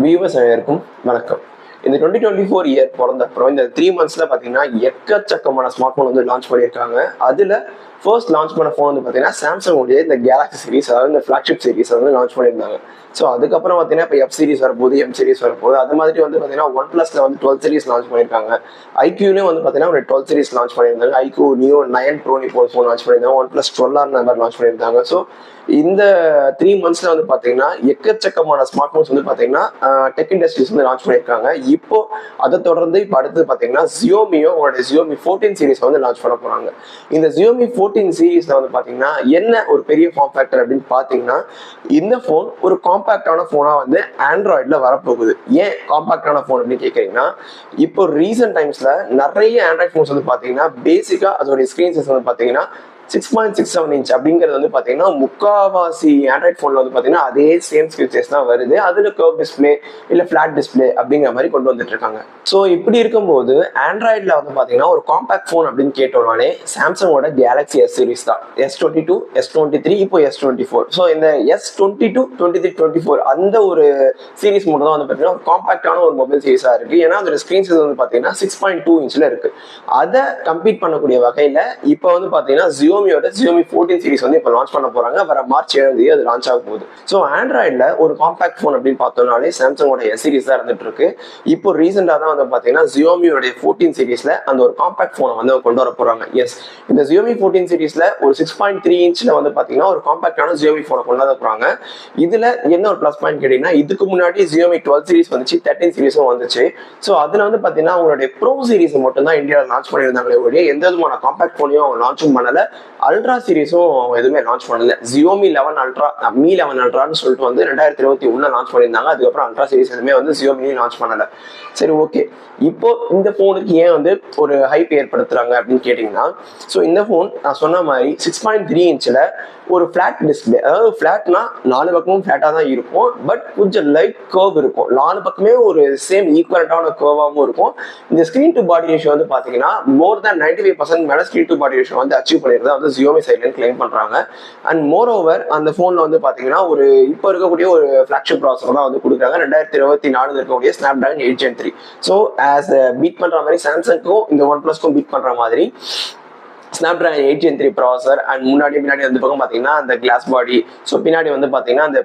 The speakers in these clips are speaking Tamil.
வியூவர்ஸ் அனைவருக்கும் வணக்கம். இந்த 2024 இயர் பிறந்த அப்புறம் இந்த 3 monthsல பார்த்தீங்கன்னா எக்கச்சக்கமான ஸ்மார்ட் ஃபோன் வந்து லான்ச் பண்ணியிருக்காங்க. அதில் ஃபர்ஸ்ட் லான்ச் பண்ண ஃபோன் வந்து பார்த்தீங்கன்னா சாம்சங் உடைய இந்த கேலக்ஸி சீரிஸ், அதாவது இந்த ஃபிளாக்ஷிப் சீரிஸ் வந்து லான்ச் பண்ணியிருந்தாங்க. ஸோ அதுக்கப்புறம் பார்த்தீங்கன்னா இப்போ எஃப் சீரிஸ் வரப்போகுது, எம் சீரிஸ் வரப்போகுது. அது மாதிரி வந்து பார்த்தீங்கன்னா ஒன் பிளஸ்ல வந்து 12 சீரிஸ் லான்ச் பண்ணியிருக்காங்க. ஐக்யூலையும் வந்து பார்த்தீங்கன்னா ஒரு 12 சீரிஸ் லான்ச் பண்ணியிருந்தாங்க. ஐக்யூ நியோ 9 ப்ரோ இப்போ ஃபோன் லான்ச் பண்ணியிருந்தாங்க. One plus 12R number launch பண்ணியிருந்தாங்க. ஸோ இந்த 3 monthsல வந்து பார்த்தீங்கன்னா எக்கச்சக்கமான ஸ்மார்ட் ஃபோன்ஸ் வந்து பார்த்தீங்கன்னா டெக் இண்டஸ்ட்ரீஸ் வந்து லான்ச் பண்ணியிருக்காங்க. இப்போ அதை தொடர்ந்து இப்போ அடுத்து பார்த்தீங்கன்னா ஜியோமியோ உங்களுடைய ஜியோமி 14 சீரிஸ் வந்து லான்ச் பண்ண போறாங்க. இந்த ஜியோமி 14 சீரிஸ்ல வந்து பார்த்தீங்கன்னா என்ன ஒரு பெரிய ஃபார்ம் ஃபேக்டர் அப்படின்னு பார்த்தீங்கன்னா, இந்த ஃபோன் ஒரு காம்பாக்டான ஃபோனா வந்து ஆண்ட்ராய்டில் வரப்போகுது. ஏன் காம்பாக்டான ஃபோன் அப்படின்னு கேட்குறீங்கன்னா, இப்போ ரீசெண்ட் டைம்ஸ்ல நிறைய ஆண்ட்ராய்ட் ஃபோன்ஸ் வந்து பார்த்தீங்கன்னா பேசிக்கா அதோடைய ஸ்கிரீன் சைஸ் வந்து பார்த்தீங்கன்னா 6.67 inch அப்படிங்கிறது வந்து பார்த்தீங்கன்னா முக்காவாசி ஆண்ட்ராய்ட் ஃபோனில் வந்து பார்த்தீங்கன்னா அதே சேம் ஸ்கிரீன் சைஸ் தான் வருது. அதில் கர்வ் டிஸ்பிளே இல்லை ஃபிளாட் டிஸ்பிளே அப்படிங்கிற மாதிரி கொண்டு வந்துட்டு இருக்காங்க. ஸோ இப்படி இருக்கும்போது ஆண்ட்ராய்டில் வந்து பார்த்தீங்கன்னா ஒரு காம்பாக்ட் ஃபோன் அப்படின்னு கேட்டோம்னாலே சாம்சங்கோட கேலக்ஸி எஸ் சீரிஸ் தான். S22, S23, இப்போ S24. ஸோ இந்த S22, 23, 24 அந்த ஒரு சீரிஸ் மட்டும் தான் வந்து பார்த்தீங்கன்னா ஒரு காம்பாக்டான ஒரு மொபைல் சீரிஸாக இருக்குது. ஏன்னா அதோட ஸ்க்ரீன் சைஸ் வந்து பார்த்தீங்கன்னா 6.2 inchல இருக்குது. அதை கம்பீட் பண்ணக்கூடிய வகையில் இப்போ வந்து பார்த்தீங்கன்னா ஜியோமியோட ஜியோமி 14 சீரிஸ் வந்து இப்போ லான்ச் பண்ண போறாங்க. வர மார்ச் 7 அது லான்ச் ஆக போகுது. ஸோ ஆண்ட்ராய்டில் ஒரு காம்பாக்ட் ஃபோன் அப்படின்னு பார்த்தோம்னாலே சாம்சங்கோட எஸ் சீரிஸ் தான் இருந்துட்டு இருக்கு. இப்போ ரீசெண்டாக தான் வந்து பார்த்தீங்கன்னா ஜியோமியோட 14 சீரிஸ்ல அந்த ஒரு காம்பாக்ட் ஃபோனை வந்து கொண்டு வர போறாங்க. எஸ், இந்த ஜியோமி 14 சீரிஸ்ல ஒரு 6.3 inchல வந்து பார்த்தீங்கன்னா ஒரு காம்பாக்டான ஜியோமி ஃபோனை கொண்டு வர போறாங்க. இதுல என்ன ஒரு ப்ளஸ் பாயிண்ட் கேட்டீங்கன்னா, இதுக்கு முன்னாடி ஜியோமி 12 சீரிஸ் வந்துச்சு, 13 சீரிஸும் வந்துச்சு. ஸோ அதுல வந்து பார்த்தீங்கன்னா அவங்களுடைய ப்ரோ சீரிஸ் மட்டும் தான் இந்தியாவில் லான்ச் பண்ணியிருந்தாங்களே ஒழிய எந்த விதமான காம்பாக்ட் ஃபோனையும் அவங்க லான்ச்சும் பண்ணல. அல்ட்ரா சீரிஸும் எதுவுமே லான்ச் பண்ணல. ஜியோமி 11 அல்ட்ரா, மீ 11 அல்ட்ரான்னு சொல்லிட்டு வந்து 2021 லான்ச் பண்ணியிருந்தாங்க. அதுக்கப்புறம் அல்ட்ரா சீரிஸ் எதுவுமே வந்து ஜியோமியும் லான்ச் பண்ணல. சரி, ஓகே. இப்போ இந்த போனுக்கு ஏன் வந்து ஒரு ஹைப் ஏற்படுத்துறாங்க அப்படின்னு கேட்டீங்கன்னா, ஸோ இந்த போன் நான் சொன்ன மாதிரி 6.3 inchல ஒரு ஃபிளாட் டிஸ்பிளே, அதாவது ஃபிளாட்னா 4 பக்கமும் ஃபிளாட்டா தான் இருக்கும். பட் கொஞ்சம் லைட் கர்வ் இருக்கும். 4 பக்கமே ஒரு சேம் ஈக்குவலண்டான கர்வாகவும் இருக்கும். இந்த ஸ்கிரீன் டு பாடி ரேஷியோ வந்து பாத்தீங்கன்னா மோர் தேன் 95% மேல ஸ்கிரீன் டு பாடி ரேஷியோ வந்து அச்சீவ் பண்ணிருந்தா வந்து ஜியோமி சைட்ல கிளைம் பண்றாங்க. அண்ட் மோர் ஓவர் அந்த போன்ல வந்து பாத்தீங்கன்னா ஒரு இப்போ இருக்கக்கூடிய ஒரு ஃபிளாக்ஷிப் ப்ராசஸர் தான் வந்து கொடுக்குறாங்க. 2024 இருக்கக்கூடிய Snapdragon 8 Gen 3. So as beat பண்ற மாதிரி சாம்சங்க்கும் இந்த ஒன் பிளஸ்க்கும் பீட் பண்ற மாதிரி ஸ்னாப்டிராகன் 8 Gen 3 ப்ராசஸர். அண்ட் முன்னாடி அந்த பக்கம் பார்த்தீங்கன்னா அந்த கிளாஸ் பாடி. ஸோ பின்னாடி வந்து பார்த்தீங்கன்னா அந்த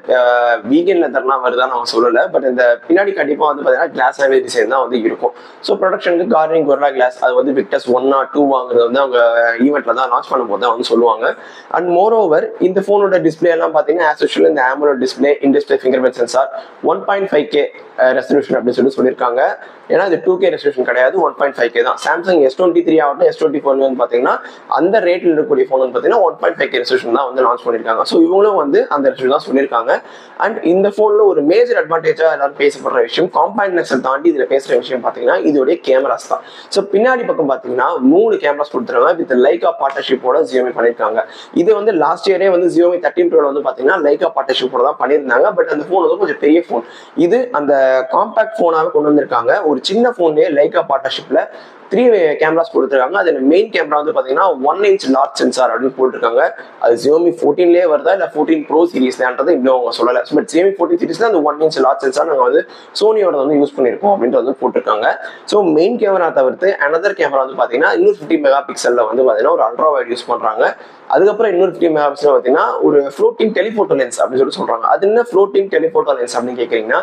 வீகன் லெதர்லாம் வருதான்னு அவங்க சொல்லலை. பட் இந்த பின்னாடி கண்டிப்பாக வந்து பார்த்தீங்கன்னா கிளாஸ் ஹேவே டிசைன் தான் வந்து இருக்கும். ஸோ ப்ரொடக்ஷனுக்கு கார்னிங் கொர்லா கிளாஸ் அது வந்து விக்டஸ் 1 or 2 வாங்குறது வந்து அவங்க ஈவெண்ட்ல தான் லான்ச் பண்ணும்போது தான் வந்து சொல்லுவாங்க. அண்ட் மோர் ஓவர் இந்த ஃபோனோட டிஸ்பிளே எல்லாம் பார்த்தீங்கன்னா ஆஸ் யூஷுவல் இந்த AMOLED display, in display finger print sensor, 1.5K resolution அப்படின்னு சொல்லியிருக்காங்க. ஏன்னா இது 2K ரெசல்யூஷன் கிடையாது, 1.5K தான். சாம்சங் S23 ஆகட்டும் S24 வந்து பார்த்தீங்கன்னா அந்த ரேட்ல இருக்கக்கூடிய ஃபோன் வந்து பார்த்தீங்கன்னா 1.5K ரெசல்யூஷன் தான் வந்து லான்ச் பண்ணியிருக்காங்க. ஸோ இவங்களும் வந்து அந்த ரெசல்யூஷன் தான் சொல்லியிருக்காங்க. அண்ட் இந்த ஃபோன்ல ஒரு மேஜர் அட்வான்டேஜா எல்லாரும் பேசப்படுற விஷயம், காம்பாக்ட்னஸ் தாண்டி இதுல பேசுற விஷயம் பார்த்தீங்கன்னா இதோடைய கேமராஸ் தான். ஸோ பின்னாடி பக்கம் பார்த்தீங்கன்னா 3 கேமராஸ் கொடுத்துருக்காங்க. வித் லைகா பார்ட்னர்ஷிப்போட ஜியோமி பண்ணியிருக்காங்க. இது வந்து லாஸ்ட் இயரே வந்து ஜியோமி 13 Pro வந்து பார்த்தீங்கன்னா லைகா பார்ட்னர்ஷிப்போட தான் பண்ணியிருந்தாங்க. பட் அந்த ஃபோன் வந்து கொஞ்சம் பெரிய ஃபோன். இது அந்த காம்பாக்ட் ஃபோனாவே கொண்டு வந்திருக்காங்க. ஒரு சின்ன ஃபோன்லேயே லைகா பார்ட்னர்ஷிப்ல 3 கேமராஸ் கொடுத்துருக்காங்க. அதுல மெயின் கேமரா வந்து பாத்தீங்கன்னா 1 inch லார்ஜ் சென்சார் அப்படின்னு போட்டிருக்காங்க. அது ஜியோமி 14லயே வருதா இல்ல 14 Pro சீரிஸ்லன்றது இன்னும் அவங்க சொல்லல. பட் ஜியோமி 14 சீரிஸ்ல அந்த 1 inch லார்ஜ் சென்சார் நாங்க வந்து சோனியோட வந்து யூஸ் பண்ணிருக்கோம் அப்படின்றது வந்து போட்டிருக்காங்க. ஸோ மெயின் கேமரா தவிர்த்து அனதர் கேமரா வந்து பாத்தீங்கன்னா இன்னொரு 50 மெகா பிக்சல்ல வந்து பாத்தீங்கன்னா ஒரு அல்ட்ரா வைட் யூஸ் பண்றாங்க. அதுக்கப்புறம் இன்னொரு 50 மெகா பிக்சல் பாத்தீங்கன்னா ஒரு ஃப்ளோட்டிங் டெலிஃபோட்டோ லென்ஸ் அப்படின்னு சொல்றாங்க. அது என்ன ஃப்ளோட்டிங் டெலிஃபோட்டோ லென்ஸ் அப்படின்னு கேக்குறீங்கன்னா,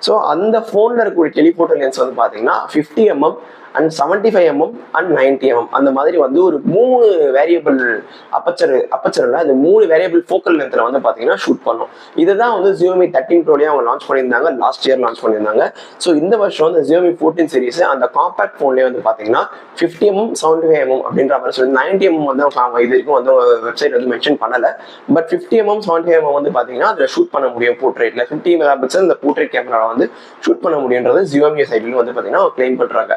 ஸோ அந்த போன்ல இருக்கக்கூடிய டெலிஃபோட்டோ லென்ஸ் வந்து பாத்தீங்கன்னா 50 mm and 75 mm and 90 mm அந்த மாதிரி வந்து ஒரு 3 வேரியபிள் அப்பச்சர்ல அது 3 வேரியபிள் ஃபோக்கல் லென்த்ல வந்து பாத்தீங்கன்னா ஷூட் பண்ணும். இதுதான் வந்து ஜியோமி 13 Proலயே அவங்க லான்ச் பண்ணியிருந்தாங்க. லாஸ்ட் இயர் லான்ச் பண்ணியிருந்தாங்க. ஸோ இந்த வருஷம் வந்து ஜியோமி 14 சீரிஸ் அந்த காம்பாக்ட் போன்லேயே வந்து பாத்தீங்கன்னா 50 mm 75 mm அப்படின்ற மாதிரி சொல்லி 90 mm வந்து அவங்க இது வரைக்கும் வந்து வெப்சைட் வந்து மென்ஷன் பண்ணல. பட் 50 mm 75 mm வந்து பாத்தீங்கன்னா அதுல ஷூட் பண்ண முடியும். போர்ட்ரேட்ல 50 மெகா பிக்சல் இந்த போர்ட்ரேட் கேமரா வந்து ஷூட் பண்ண முடியுன்றது ஜியோமி சைட்ல வந்து பாத்தீங்கன்னா கிளைம் பண்றாங்க.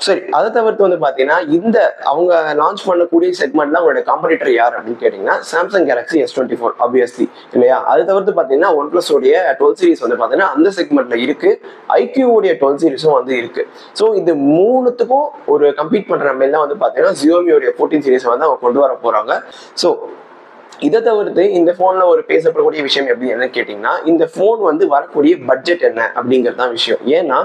சரி, அதை தவிர்த்து வந்து பாத்தீங்கன்னா இந்த அவங்க லான்ச் பண்ணக்கூடிய செக்மெண்ட்ல அவங்களோட காம்படிட்டர் யார் அப்படின்னு கேட்டீங்கன்னா சாம்சங் கேலக்ஸி S24 ஆப்வியஸ்லி இல்லையா. அது தவிர்த்து பாத்தீங்கன்னா ஒன் பிளஸ் உடைய 12 சீரிஸ் வந்து பாத்தீங்கன்னா அந்த செக்மெண்ட்ல இருக்கு. ஐக்யூ உடைய 12 சீரிஸும் வந்து இருக்கு. ஸோ இது மூணுத்துக்கும் ஒரு கம்பீட் பண்ற மாதிரி தான் வந்து பாத்தீங்கன்னா ஜியோமியோடைய 14 சீரிஸ் வந்து அவங்க கொண்டு வர போறாங்க. ஸோ இதை தவிர்த்து இந்த போன்ல ஒரு பேசப்படக்கூடிய விஷயம் எப்படி என்ன கேட்டீங்கன்னா, இந்த போன் வந்து வரக்கூடிய பட்ஜெட் என்ன அப்படிங்கிறது தான் விஷயம். ஏன்னா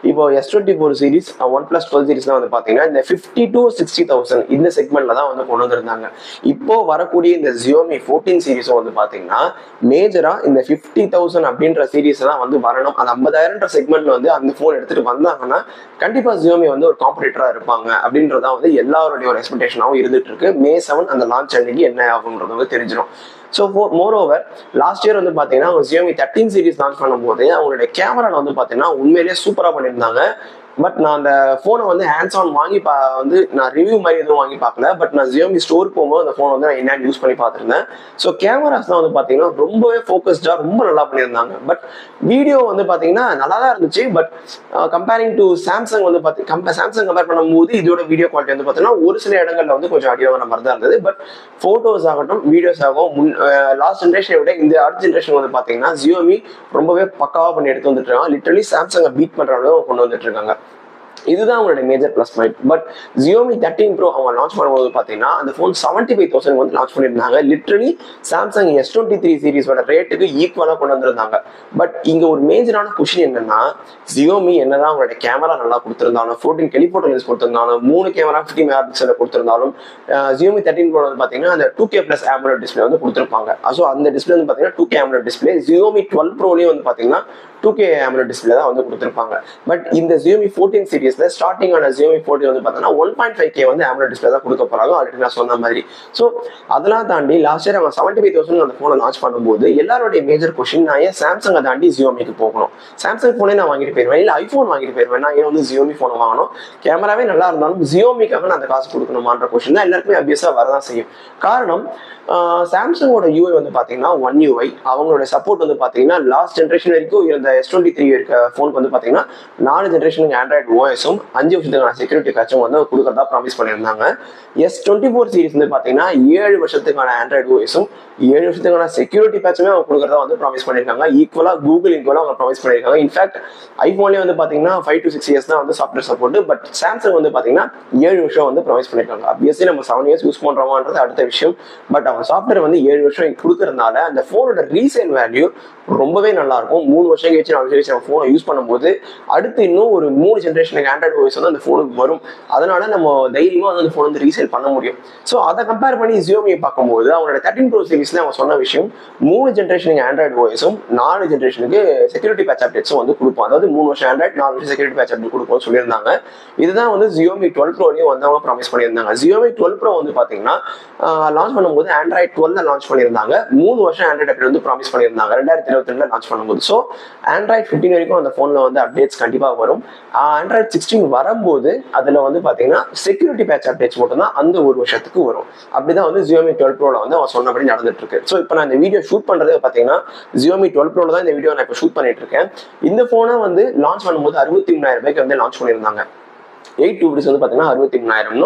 இப்போ S24 சீரிஸ், OnePlus 12 சீரிஸ்லாம் வந்து பாத்தீங்கன்னா இந்த 50 to 60,000 இந்த செக்மெண்ட்ல தான் வந்து கொண்டு வந்திருந்தாங்க. இப்போ வரக்கூடிய இந்த Xiaomi 14 சீரிஸும் வந்து பாத்தீங்கன்னா மேஜரா இந்த 50,000 அப்படின்ற சீரிஸ் தான் வந்து வரணும். அந்த 50,000 செக்மெண்ட்ல வந்து அந்த போன் எடுத்துட்டு வந்தாங்கன்னா கண்டிப்பா Xiaomi வந்து ஒரு காம்படிட்டரா இருப்பாங்க அப்படின்றதான் வந்து எல்லாருடைய ஒரு எக்ஸ்பெக்டேஷனாகவும் இருந்துட்டு இருக்கு. May 7 அந்த லான்ச் அன்னைக்கு என்ன ஆகுன்றது வந்து தெரிஞ்சிடும். So more over last year வந்து பார்த்தீங்கன்னா அவங்க Xiaomi 13 சீரிஸ் லான்ச் பண்ணும்போது அவங்களுடைய கேமரா வந்து பார்த்தீங்கன்னா உண்மையிலேயே சூப்பராக பண்ணியிருந்தாங்க. பட் நான் அந்த ஃபோனை வந்து ஹேண்ட்ஸ் ஆன் வாங்கி வந்து நான் ரிவ்யூ மாதிரி எதுவும் வாங்கி பார்க்கல. பட் நான் Xiaomi ஸ்டோருக்கு போகும்போது அந்த ஃபோனை வந்து நான் என்னன்னு யூஸ் பண்ணி பார்த்துருந்தேன். ஸோ கேமராஸ்லாம் வந்து பார்த்தீங்கன்னா ரொம்பவே ஃபோக்கஸ்டாக ரொம்ப நல்லா பண்ணியிருந்தாங்க. பட் வீடியோ வந்து பார்த்தீங்கன்னா நல்லா தான் இருந்துச்சு. பட் கம்பேரிங் டு சாம்சங் வந்து சாம்சங் கம்பேர் பண்ணும்போது இதோட வீடியோ குவாலிட்டி வந்து பார்த்தீங்கன்னா ஒரு சில இடங்கள்ல வந்து கொஞ்சம் அடிவான மாதிரி தான் இருந்தது. பட் ஃபோட்டோஸ் ஆகட்டும் வீடியோஸ் ஆகும் லாஸ்ட் ஜென்ரேஷனை விட இந்த அடுத்த ஜென்ரேஷன் வந்து பார்த்தீங்கன்னா Xiaomi ரொம்பவே பக்காவாக பண்ணி எடுத்து வந்துட்டு இருக்காங்க. லிட்டரலி சாம்சங்கை பீட் பண்ற அளவு கொண்டு வந்துட்டு இருக்காங்க. இதுதான் அவங்களோட major plus point. But Xiaomi 13 Pro அவங்க லான்ச் பண்ணும்போது பார்த்தீங்கன்னா அந்த ஃபோன் 75,000 வந்து லான்ச் பண்ணியிருந்தாங்க. லிட்டரலி சாம்சங் S23 சீரிஸோட ரேட்டுக்கு ஈக்குவலாக கொண்டு வந்திருந்தாங்க. பட் இங்க ஒரு மேஜரான கொஸ்டின் என்னன்னா, Xiaomi என்னதான் அவங்களோட கேமரா நல்லா கொடுத்திருந்தாலும் 14 டெலிஃபோட்டோ லென்ஸ் கொடுத்திருந்தாலும் 3 கேமரா 50 மெகா பிக்சல் கொடுத்திருந்தாலும் Xiaomi 13 Pro வந்து பார்த்தீங்கன்னா அந்த 2K plus AMOLED டிஸ்பிளே வந்து கொடுத்திருப்பாங்க. ஸோ அந்த டிஸ்பிளே வந்து பார்த்தீங்கன்னா 2K AMOLED டிஸ்பிளே. Xiaomi 12 Proலையும் வந்து பார்த்தீங்கன்னா 2K AMOLED டிஸ்பிளே தான் வந்து கொடுத்திருப்பாங்க. பட் இந்த Xiaomi 14 சீரிஸ்ல ஸ்டார்டிங் ஆன Xiaomi 14 வந்து பார்த்தீங்கன்னா 1.5K வந்து AMOLED டிஸ்பிளே தான் கொடுக்க போறாங்க. ஆல்ரெடி நான் சொன்ன மாதிரி. ஸோ அதெல்லாம் தாண்டி லாஸ்ட் இயர் அவங்க 75,000 அந்த போனை லான்ச் பண்ணும்போது எல்லாருடைய மேஜர் கொஸ்டின், நான் ஏன் சாம்சங்கை தாண்டி Xiaomiக்கு போகணும்? சாம்சங் போனே நான் வாங்கிட்டு போயிருவேன், இல்லை ஐபோன் வாங்கிட்டு போயிருவேன், நான் ஏன் வந்து Xiaomi போனை வாங்கணும்? கேமராவே நல்லா இருந்தாலும் Xiaomiக்காக நான் அந்த காசு கொடுக்கணுமான்ற கொஸ்டின் தான் எல்லாருக்குமே அபியஸா வரதான் செய்யும். காரணம் சாம்சங்கோட UI வந்து பாத்தீங்கன்னா One UI. அவங்களோட சப்போர்ட் வந்து பாத்தீங்கன்னா லாஸ்ட் ஜென்ரேஷன் வரைக்கும் இருந்த S23 இருக்க போனுக்கு வந்து பாத்தீங்கன்னா 4 ஜென்ரேஷனுக்கு ஆண்ட்ராய்டு ஓஎஸும் 5 வருஷத்துக்கான செக்யூரிட்டி பேட்சும் வந்து கொடுக்கறதா ப்ராமிஸ் பண்ணியிருந்தாங்க. S24 சீரிஸ் வந்து பாத்தீங்கன்னா 7 வருஷத்துக்கான ஆண்ட்ராய்டு ஓஎஸும் 7 வருஷத்துக்கான செக்யூரிட்டி பேட்சுமே அவங்க கொடுக்கறதா வந்து ப்ராமிஸ் பண்ணியிருக்காங்க. ஈக்குவலா கூகுள் ஈக்குவலா அவங்க ப்ராமிஸ் பண்ணியிருக்காங்க. இன்ஃபேக்ட் ஐபோன்லேயே வந்து பாத்தீங்கன்னா 5 to 6 years தான் வந்து சாஃப்ட்வேர் சப்போர்ட். பட் சாம்சங் வந்து பாத்தீங்கன்னா 7 வருஷம் வந்து ப்ராமிஸ் பண்ணியிருக்காங்க. அப்வியஸ்லி நம்ம 7 years யூஸ் பண்றோமான்றது அடுத்த விஷயம். பட் அவங்க சாஃப்ட்வேர் வந்து 7 வருஷம் கொடுக்கறதுனால அந்த போனோட ரீசேல் வேல்யூ ரொம்பவே நல்லா இருக்கும். 3 வருஷம் கழிச்சு 4 வருஷம் கழிச்சு நம்ம போனை யூஸ் பண்ணும்போது அடுத்து இன்னும் ஒரு 3 ஜென்ரேஷனுக்கு ஆண்ட்ராய்டு ஓஎஸ் வந்து அந்த போனுக்கு வரும். அதனால நம்ம தைரியமா வந்து அந்த போன் வந்து ரீசேல் பண்ண முடியும். ஸோ அதை கம்பேர் பண்ணி Xiaomi பார்க்கும்போது அவங்களோட 13 Pro சீரிஸ்ல அவங்க சொன்ன விஷயம் 3 ஜென்ரேஷனுக்கு ஆண்ட்ராய்டு ஓஎஸும் 4 ஜென்ரேஷனுக்கு செக்யூரிட்டி பேட்ச் அப்டேட்ஸும் வந்து கொடுப்போம். அதாவது 3 வருஷம் ஆண்ட்ராய்டு 4 வருஷம் செக்யூரிட்டி பேட்ச் அப்டேட் கொடுப்போம்னு சொல்லியிருந்தாங்க. இதுதான் வந்து Xiaomi 12 Proலையும் வந்து அவங்க ப்ராமிஸ் பண்ணியிருந்தாங்க. Xiaomi 12 Pro வந்து பாத்தீங்கன்னா லான்ச் பண்ணும்போது ஆண்ட்ராய்டு 12 லான்ச் பண்ணியிருந்தாங்க. 3 வருஷம் ஆண்ட்ராய்டு அப்டேட் வந்து ப்ராமிஸ் பண்ணியிருந்தாங்க 2022 லான்ச் பண்ணும்போது. ஸோ ஆண்ட்ராய்டு 15 வரைக்கும் அந்த போன்ல வந்து அப்டேட்ஸ் கண்டிப்பா வரும். ஆண்ட்ராய்டு 16 வரும்போது அதுல வந்து பாத்தீங்கன்னா செக்யூரிட்டி பேட்ச் அப்டேட்ஸ் மட்டும் தான் அந்த ஒரு வருஷத்துக்கு வரும். அப்படிதான் வந்து Xiaomi 12 Proல வந்து அவன் சொன்னபடி நடந்துட்டு இருக்கு. ஸோ இப்போ நான் இந்த வீடியோ ஷூட் பண்றது பாத்தீங்கன்னா Xiaomi 12 Proல தான் இந்த வீடியோ நான் இப்போ ஷூட் பண்ணிட்டு இருக்கேன். இந்த போனை வந்து லான்ச் பண்ணும்போது 63,000 ரூபாய்க்கு வந்து லான்ச் பண்ணியிருந்தாங்க. 8 2 வந்து பாத்தீங்கன்னா 63,000,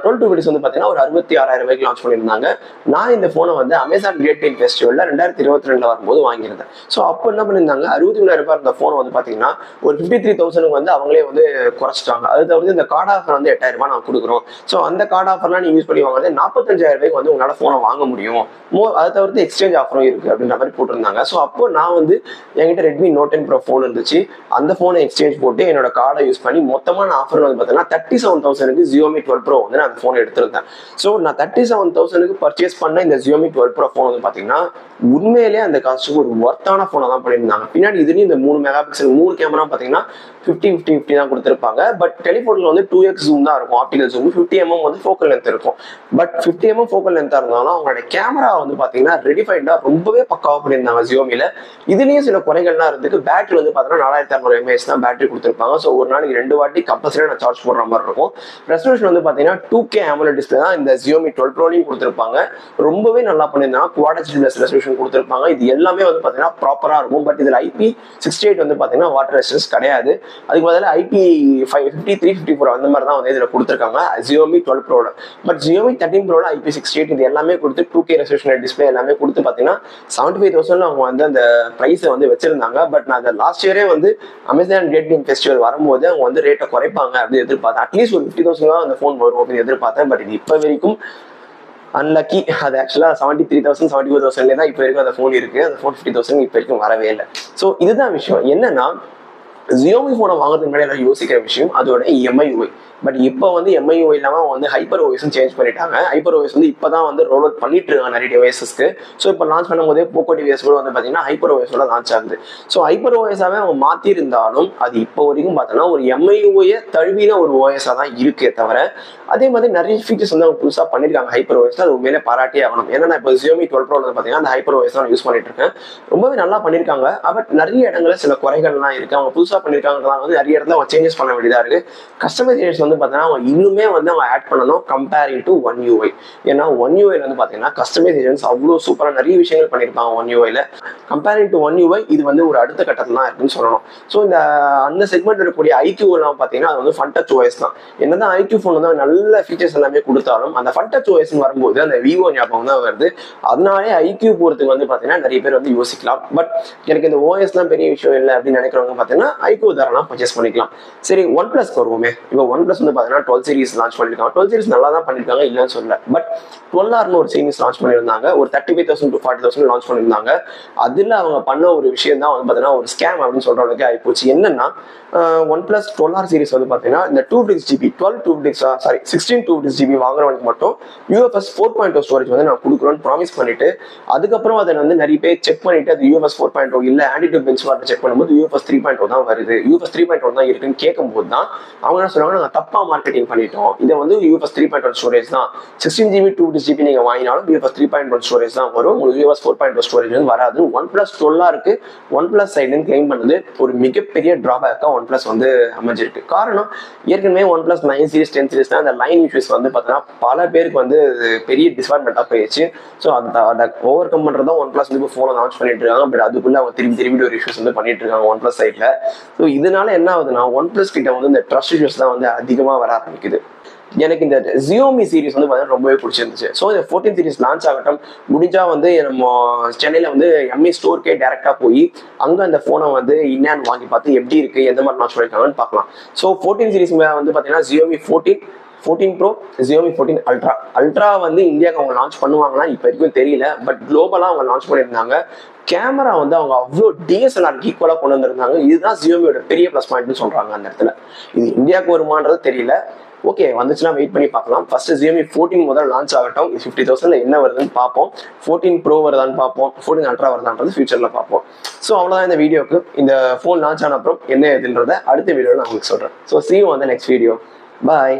12 2 வந்து பாத்தீங்கன்னா ஒரு 66,000 ரூபாய்க்கு லான்ச் பண்ணியிருந்தாங்க. நான் இந்த போனை வந்து அமேசான் கிரேட் டேல் ஃபெஸ்டிவல்ல 2022 வரும்போது வாங்கியிருந்தேன். ஸோ அப்போ என்ன பண்ணியிருந்தாங்க, 63,000 ரூபாய் இருந்த போனை வந்து பாத்தீங்கன்னா ஒரு 53,000 வந்து அவங்களே வந்து குறைச்சிட்டாங்க. அது தவிர்த்து இந்த கார்டு ஆஃபர் வந்து 8,000 ரூபாய் நான் கொடுக்குறோம். ஸோ அந்த கார்டு ஆஃபர்லாம் நீங்க யூஸ் பண்ணி வாங்குறது 45,000 ரூபாய்க்கு வந்து உங்களால போனை வாங்க முடியும். அதை தவிர்த்து எக்ஸ்சேஞ்ச் ஆஃபரும் இருக்கு அப்படின்ற மாதிரி போட்டிருந்தாங்க. ஸோ அப்போ நான் வந்து என்கிட்ட Redmi Note 10 Pro போன் இருந்துச்சு. அந்த போனை எக்ஸ்சேஞ்ச் போட்டு என்னோட கார்டை யூஸ் பண்ணி மொத்தமான ஆஃபர் வந்து பார்த்தீங்கன்னா 37,000க்கு Xiaomi 12 Pro வந்து நான் அந்த போன் எடுத்திருந்தேன். ஸோ நான் 37,000க்கு பர்ச்சேஸ் பண்ண இந்த Xiaomi 12 Pro போன் வந்து பார்த்தீங்கன்னா உண்மையிலேயே அந்த காஸ்ட்டுக்கு ஒரு ஒர்த்தான போனை தான் பண்ணியிருந்தாங்க. பின்னாடி இதுலேயும் இந்த 3 மெகா பிக்சல் 3 கேமரா பார்த்தீங்கன்னா 50-50-50 தான் கொடுத்துருப்பாங்க. பட் டெலிஃபோனில் வந்து 2x ஜூம் தான் இருக்கும், ஆப்டிகல் ஜூம். 50mm வந்து ஃபோக்கல் லென்த் இருக்கும். பட் 50mm ஃபோக்கல் லென்த்தாக இருந்தாலும் அவங்களோட கேமரா வந்து பார்த்தீங்கன்னா ரெடிஃபைண்டாக ரொம்பவே பக்காவாக பண்ணியிருந்தாங்க Xiaomiயில். இதுலேயும் சில குறைகள்லாம் இருந்துக்கு. பேட்டரி வந்து பார்த்தீங்கன்னா 4600 mAh தான் பேட்டரி கொடுத்துருப்பாங்க. ஸோ ஒரு நாளைக்கு 2 வாட்டி கம்பல்சரியாக நான் சார்ஜ் போடுற மாதிரி இருக்கும். ரெசல்யூஷன் வந்து பார்த்தீங்கன்னா 2K AMOLED டிஸ்பிளே தான் இந்த Xiaomi 12 Proலையும் கொடுத்துருப்பாங்க. ரொம்பவே நல்லா பண்ணியிருந்தாங்க. Quad HD ரெசல்யூஷன் கொடுத்துருப்பாங்க. இது எல்லாமே வந்து பார்த்தீங்கன்னா ப்ராப்பராக இருக்கும். பட் இதில் IP68 வந்து பார்த்தீங்கன்னா வாட்டர் ரெசிஸ்டன்ஸ் கிடையாது. அதுக்கு பதிலாக IP53 54 அந்த மாதிரி தான் வந்து இதில் கொடுத்துருக்காங்க Xiaomi 12 Proல. பட் Xiaomi 13 Proல IP68 இது எல்லாமே கொடுத்து 2K ரெசல்யூஷன் டிஸ்பிளே எல்லாமே கொடுத்து பார்த்தீங்கன்னா 75,000 அவங்க வந்து அந்த ப்ரைஸை வந்து வச்சிருந்தாங்க. பட் நான் அந்த லாஸ்ட் இயரே வந்து அமேசான் கிரேட் டேல் ஃபெஸ்டிவல் வரும்போது அவங்க வந்து ரேட்டை குறைப்பாங்க அப்படின்னு எதிர்பார்த்தேன். அட்லீஸ்ட் ஒரு 50,000 தான் அந்த ஃபோன் வரும் அப்படின்னு எதிர்பார்த்தேன். பட் இது இப்போ வரைக்கும் அன்லக்கி அது ஆக்சுவலாக 73,000 74,000 தான் இப்போ வரைக்கும் அந்த ஃபோன் இருக்கு. அந்த ஃபோன் 50,000 இப்போ வரைக்கும் வரவே இல்லை. ஸோ இதுதான் விஷயம். என்னன்னா Xiaomi ஃபோனை வாங்குறதுக்கு முன்னாடி எல்லாரும் யோசிக்கிற விஷயம் அதோட MIUI. பட் இப்போ வந்து MIUI இல்லாமல் வந்து ஹைப்பர் ஓஎஸும் சேஞ்ச் பண்ணிட்டாங்க. ஹைப்பர் ஓஎஸ் வந்து இப்போ தான் வந்து ரோல் அவுட் பண்ணிட்டு இருக்காங்க நிறைய டிவைசஸ்க்கு. ஸோ இப்போ லான்ச் பண்ணும்போதே போக்கோ டிவைஸ் கூட வந்து பார்த்தீங்கன்னா ஹைப்பர் ஓஎஸோட லான்ச் ஆகுது. ஸோ ஹைப்பர் ஓஎஸாவே அவங்க மாற்றிருந்தாலும் அது இப்போ வரைக்கும் பார்த்தோன்னா ஒரு MIUI தழுவின ஒரு ஓஎஸாக தான் இருக்கே தவிர அதே மாதிரி நிறைய ஃபீச்சர்ஸ் வந்து அவங்க புதுசாக பண்ணியிருக்காங்க ஹைப்பர் ஓஎஸ். அது உண்மையிலே பாராட்டியே ஆகணும். ஏன்னா நான் இப்போ Xiaomi 12 Pro வந்து பார்த்தீங்கன்னா அந்த ஹைப்பர் ஓஎஸ் தான் யூஸ் பண்ணிட்டு இருக்கேன். ரொம்பவே நல்லா பண்ணியிருக்காங்க. பட் நிறைய இடங்களில் சில குறைகள்லாம் இருக்கு. அவங்க புதுசாக பண்ணியிருக்காங்கன்றதால வந்து நிறைய இடத்துல அவங்க சேஞ்சஸ் பண்ண வேண்டியதாக இருக்கு. கஸ்டமைசேஷன் வந்து பார்த்தீங்கன்னா அவங்க இன்னுமே வந்து அவங்க ஆட் பண்ணணும் கம்பேரிங் டு One UI. ஏன்னா One UI வந்து பார்த்தீங்கன்னா கஸ்டமைசேஷன்ஸ் அவ்வளோ சூப்பராக நிறைய விஷயங்கள் பண்ணியிருப்பாங்க One UI. Comparing to One UI இது வந்து ஒரு அடுத்த கட்டத்தில் தான் இருக்குன்னு சொல்லணும். ஸோ அந்த செக்மெண்ட் இருக்கக்கூடிய IQ எல்லாம் பார்த்தீங்கன்னா அது வந்து ஃபன் டச் OS தான். என்னதான் IQ ஃபோன் வந்து நல்ல ஃபீச்சர்ஸ் எல்லாமே கொடுத்தாலும் அந்த ஃபன் டச் OS வரும்போது அந்த விவோ ஞாபகம் தான் வருது. அதனாலே IQ போகிறதுக்கு வந்து பார்த்தீங்கன்னா நிறைய பேர் வந்து யோசிக்கலாம். பட் எனக்கு இந்த OS தான் பெரிய விஷயம் இல்லை அப்படின்னு நினைக்கிறவங்க பார்த்தீங்கன்னா IQ தாராளமாக பர்ச்சேஸ் பண்ணிக்கலாம். சரி OnePlus வருவோமே. இப்போ OnePlus வந்து பார்த்தீங்கன்னா 12 சீரிஸ் லான்ச் பண்ணியிருக்காங்க. 12 சீரிஸ் நல்லா தான் பண்ணியிருக்காங்க இல்லைன்னு சொல்லல. பட் 12R ஒரு சீரிஸ் லான்ச் பண்ணியிருந்தாங்க. ஒரு 35,000 to 40,000 லான்ச் பண்ணியிருந்தாங்க. அதில் அவங்க பண்ண ஒரு விஷயம் தான் வந்து பார்த்தீங்கன்னா ஒரு ஸ்கேம் அப்படின்னு சொல்ற அளவுக்கு ஆகிப்போச்சு. என்னன்னா OnePlus 12R சீரிஸ் வந்து பார்த்தீங்கன்னா இந்த 256GB 16 256GB வாங்குறவனுக்கு மட்டும் UFS 4.0 ஸ்டோரேஜ் வந்து நான் கொடுக்குறோன்னு ப்ராமிஸ் பண்ணிட்டு அதுக்கப்புறம் அதை வந்து நிறைய பேர் செக் பண்ணிட்டு அது UFS 4.0 இல்லை ஆன்டிடியூட் பெஞ்ச்மார்க் செக் பண்ணும்போது UFS 3.0 தான் வருது. UFS 3.0 தான் இருக்குன்னு கேட்கும்போது தான் அவங்க என்ன சொல்றாங்க, நாங்கள் தப்பா மார்க்கெட்டிங் பண்ணிட்டோம். இதை வந்து UFS 3.1 ஸ்டோரேஜ் தான் 16GB 256GB நீங்க வாங்கினாலும் UFS 3.1 ஸ்டோரேஜ் தான் வரும். உங்களுக்கு UFS 4.0 ஸ்டோரேஜ் வந்து வராது. OnePlus 12 OnePlus சைடுன்னு கிளைம் பண்ணது ஒரு மிகப்பெரிய டிராபேக்கா OnePlus வந்து அமைஞ்சிருக்கு. காரணம் ஏற்கனவே OnePlus 9 சீரிஸ் 10 சீரிஸ் அந்த லைன் இஷ்யூஸ் வந்து பார்த்தீங்கன்னா பல பேருக்கு வந்து பெரிய டிஸ்அட்வான்டேஜா போயிடுச்சு. ஸோ அதை ஓவர் கம் பண்றதா OnePlus வந்து இப்போ ஃபோனை லான்ச் பண்ணிட்டு இருக்காங்க. பட் அதுக்குள்ள அவங்க திரும்பி ஒரு இஷ்யூஸ் வந்து பண்ணிட்டு இருக்காங்க OnePlus சைட்ல. ஸோ இதனால என்ன ஆகுதுன்னா OnePlus கிட்ட வந்து இந்த ட்ரஸ்ட் இஷ்யூஸ் தான் வந்து அதிகமாக வர ஆரம்பிக்குது. எனக்கு இந்த Xiaomi சீரிஸ் வந்து பார்த்தீங்கன்னா ரொம்பவே பிடிச்சிருந்துச்சு. ஸோ இந்த 14 சீரிஸ் லான்ச் ஆகட்டும், முடிஞ்சா வந்து நம்ம சென்னையில் வந்து MI ஸ்டோருக்கே டேரெக்டாக போய் அங்கே அந்த ஃபோனை வந்து இன்னும் வாங்கி பார்த்து எப்படி இருக்கு எந்த மாதிரி லான்ச் பண்ணியிருக்காங்கன்னு பார்க்கலாம். ஸோ 14 சீரிஸ் வந்து பார்த்தீங்கன்னா Xiaomi 14 Pro, Xiaomi 14 Ultra வந்து இந்தியாவுக்கு அவங்க லான்ச் பண்ணுவாங்கன்னா இப்போ வரைக்கும் தெரியல. பட் குளோபலாக அவங்க லான்ச் பண்ணியிருந்தாங்க. கேமரா வந்து அவங்க அவ்வளோ DSLR ஈக்குவலாக கொண்டு வந்திருந்தாங்க. இதுதான் Xiaomiயோட பெரிய ப்ளஸ் பாயிண்ட்னு சொல்றாங்க அந்த இடத்துல. இது இந்தியாவுக்கு வருமானது தெரியல. ஓகே, வந்துச்சுன்னா வெயிட் பண்ணி பார்க்கலாம். ஃபர்ஸ்ட் Xiaomi 14 முதல்ல லான்ச் ஆகட்டும். 50,000 என்ன வருதுன்னு பார்ப்போம். 14 Pro வருதான்னு பார்ப்போம். 14 Ultra வருதான்றது ஃபியூச்சர்ல பார்ப்போம். ஸோ அவ்வளோதான் இந்த வீடியோக்கு. இந்த ஃபோன் லான்ச் ஆன அப்புறம் என்ன எதுன்றதை அடுத்த வீடியோவில் நான் உங்களுக்கு சொல்றேன். So see you on the next video. Bye.